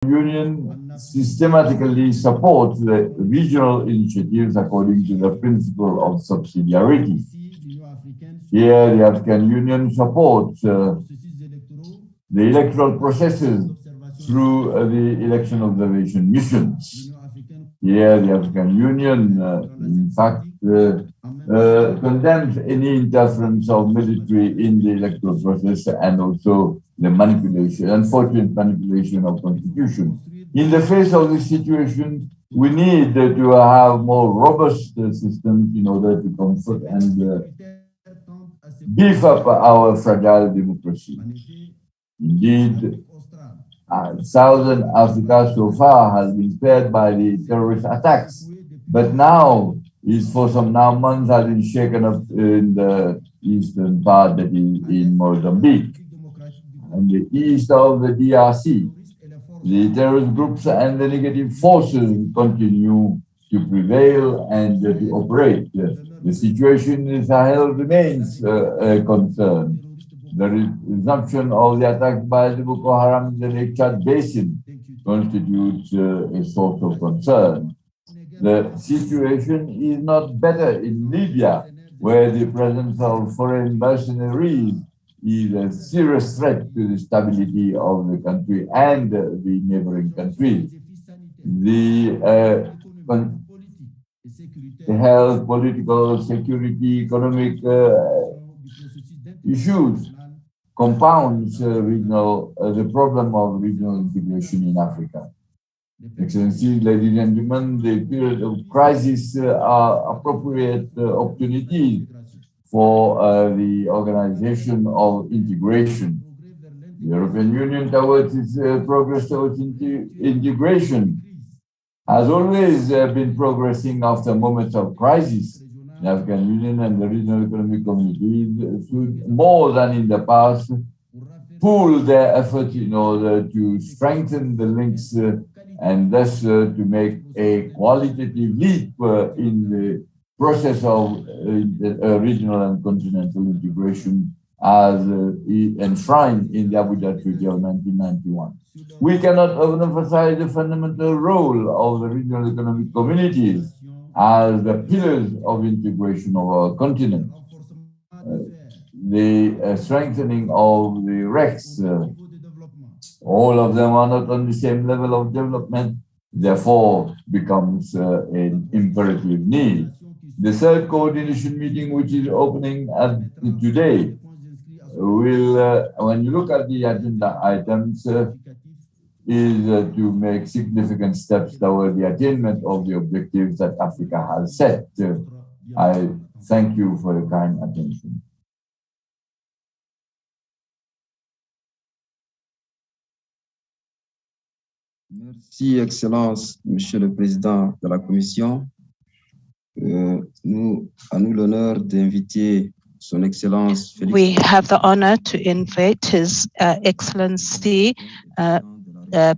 Union systematically supports the regional initiatives according to the principle of subsidiarity. Here, the African Union supports the electoral processes through the election observation missions. Here, the African Union, in fact, condemns any interference of military in the electoral process and also the manipulation, unfortunate manipulation of constitution. In the face of this situation, we need to have more robust systems in order to comfort and beef up our fragile democracy. Indeed, Southern Africa so far has been spared by the terrorist attacks, but now is for some months has been shaken up in the eastern part, that is in Mozambique and the east of the DRC. The terrorist groups and the negative forces continue to prevail and to operate. The situation in Sahel remains a concern. The resumption of the attack by the Boko Haram in the Lake Chad Basin constitutes a source of concern. The situation is not better in Libya, where the presence of foreign mercenaries is a serious threat to the stability of the country and the neighboring countries. The health, political, security, economic issues compounds the problem of regional integration in Africa. Excellencies, ladies and gentlemen, the period of crisis are appropriate opportunities for the organization of integration. The European Union, towards its progress towards integration, has always been progressing after moments of crisis. The African Union and the regional economic communities should, more than in the past, pool their efforts in order to strengthen the links and thus to make a qualitative leap in the process of regional and continental integration as enshrined in the Abuja Treaty of 1991. We cannot overemphasize the fundamental role of the regional economic communities as the pillars of integration of our continent. The strengthening of the RECs, all of them are not on the same level of development, therefore becomes an imperative need. The third coordination meeting, which is opening today, will, when you look at the agenda items, is to make significant steps toward the attainment of the objectives that Africa has set. I thank you for your kind attention. Merci, Excellence, Monsieur le Président de la Commission. À nous l'honneur d'inviter Son Excellence Félix. We have the honor to invite His Excellency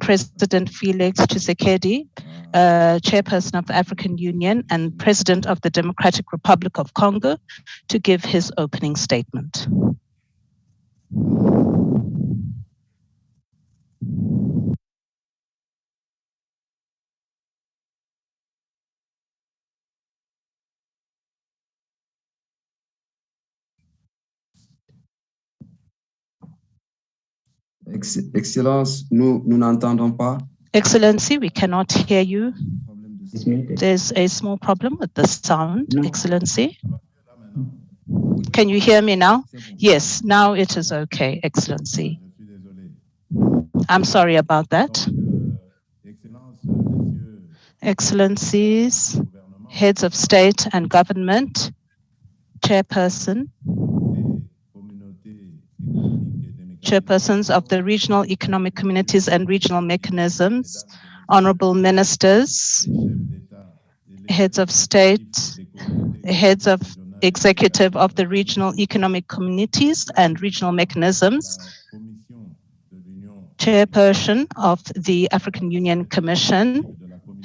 President Felix Tshisekedi, Chairperson of the African Union and President of the Democratic Republic of Congo, to give his opening statement. Excellence, nous n'entendons pas. Excellency, we cannot hear you. There's a small problem with the sound, Excellency. Can you hear me now? Yes, now it is okay, Excellency. I'm sorry about that. Excellencies, heads of state and government, chairpersons of the regional economic communities and regional mechanisms, honorable ministers, heads of state, heads of executive of the regional economic communities and regional mechanisms, chairperson of the African Union Commission,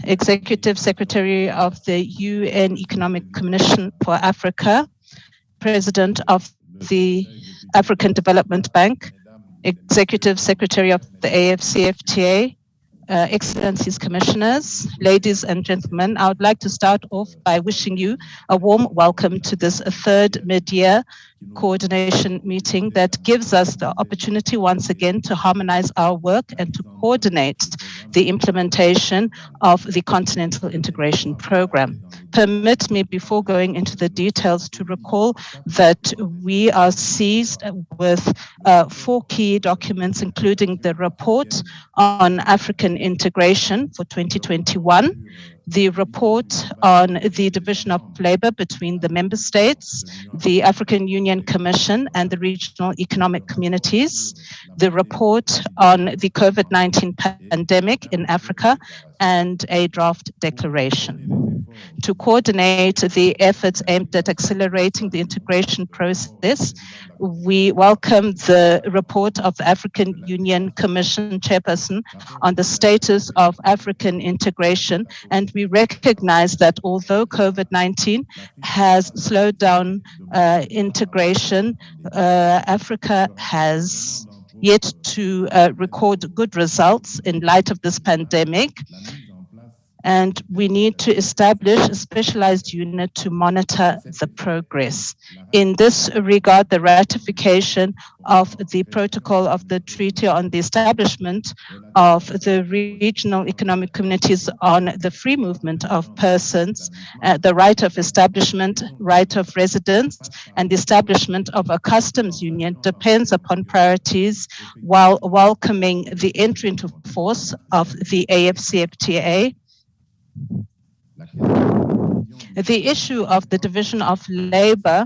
executive secretary of the UN Economic Commission for Africa, president of the African Development Bank, executive secretary of the AFCFTA, Excellencies, Commissioners, ladies and gentlemen, I would like to start off by wishing you a warm welcome to this third mid-year coordination meeting that gives us the opportunity once again to harmonize our work and to coordinate the implementation of the Continental Integration Program. Permit me, before going into the details, to recall that we are seized with 4 key documents, including the report on African integration for 2021, the report on the division of labor between the member states, the African Union Commission and the regional economic communities, the report on the COVID-19 pandemic in Africa, and a draft declaration. To coordinate the efforts aimed at accelerating the integration process, we welcome the report of the African Union Commission Chairperson on the status of African integration, and we recognize that although COVID-19 has slowed down integration, Africa has yet to record good results in light of this pandemic. And we need to establish a specialized unit to monitor the progress. In this regard, the ratification of the protocol of the Treaty on the Establishment of the Regional Economic Communities on the free movement of persons, the right of establishment, right of residence, and the establishment of a customs union depends upon priorities while welcoming the entry into force of the AFCFTA. The issue of the division of labor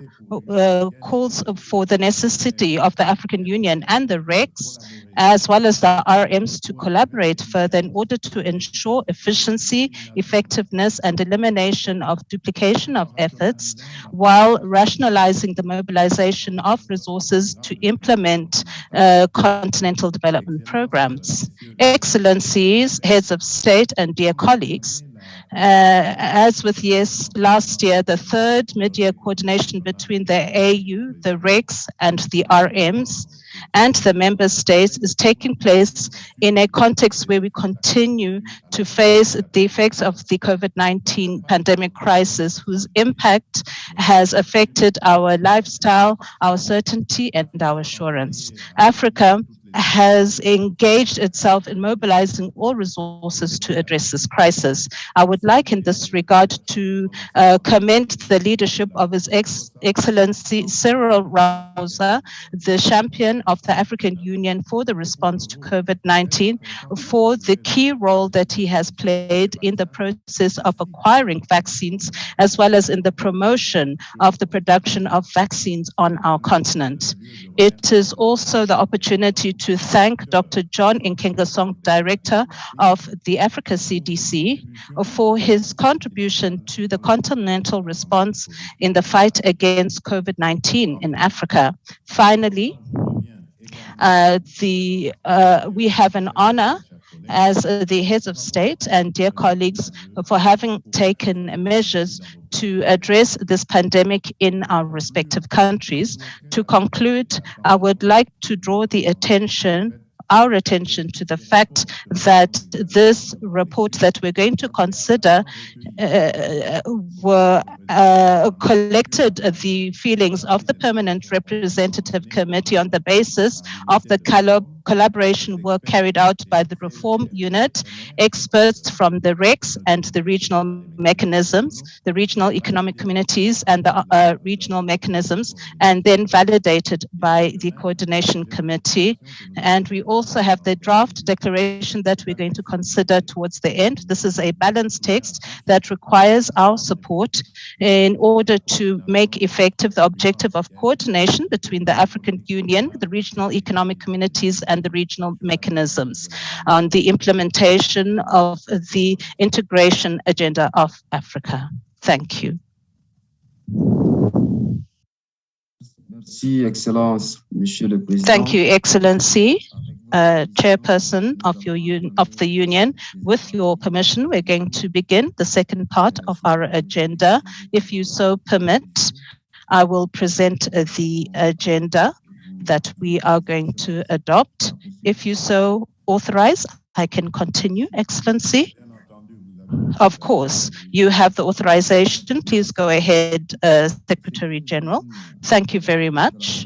calls for the necessity of the African Union and the RECs, as well as the RMs, to collaborate further in order to ensure efficiency, effectiveness, and elimination of duplication of efforts, while rationalizing the mobilization of resources to implement continental development programs. Excellencies, heads of state, and dear colleagues, as with last year, the third mid-year coordination between the AU, the RECs, and the RMs, and the member states is taking place in a context where we continue to face the effects of the COVID-19 pandemic crisis, whose impact has affected our lifestyle, our certainty, and our assurance. Africa has engaged itself in mobilizing all resources to address this crisis. I would like in this regard to commend the leadership of His Excellency Cyril Ramaphosa, the champion of the African Union for the response to COVID-19, for the key role that he has played in the process of acquiring vaccines, as well as in the promotion of the production of vaccines on our continent. It is also the opportunity to thank Dr. John Nkengasong, Director of the Africa CDC, for his contribution to the continental response in the fight against COVID-19 in Africa. Finally, we have an honor as the heads of state and dear colleagues for having taken measures to address this pandemic in our respective countries. To conclude, I would like to draw our attention to the fact that this report that we're going to consider collected the feelings of the Permanent Representative Committee on the basis of the collaboration work carried out by the Reform Unit, experts from the RECs and the regional mechanisms, the regional economic communities and the regional mechanisms, and then validated by the Coordination Committee. And we also have the draft declaration that we're going to consider towards the end. This is a balanced text that requires our support in order to make effective the objective of coordination between the African Union, the regional economic communities, and the regional mechanisms on the implementation of the integration agenda of Africa. Thank you. Merci, Excellence, Monsieur le Président. Thank you, Excellency, Chairperson of the Union. With your permission, we're going to begin the second part of our agenda. If you so permit, I will present the agenda that we are going to adopt. If you so authorize, I can continue, Excellency. Of course, you have the authorization. Please go ahead, Secretary General. Thank you very much.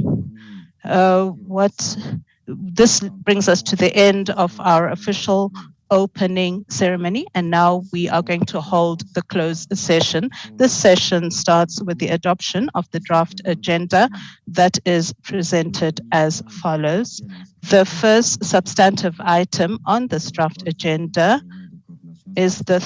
This brings us to the end of our official opening ceremony, and now we are going to hold the closed session. This session starts with the adoption of the draft agenda that is presented as follows. The first substantive item on this draft agenda is the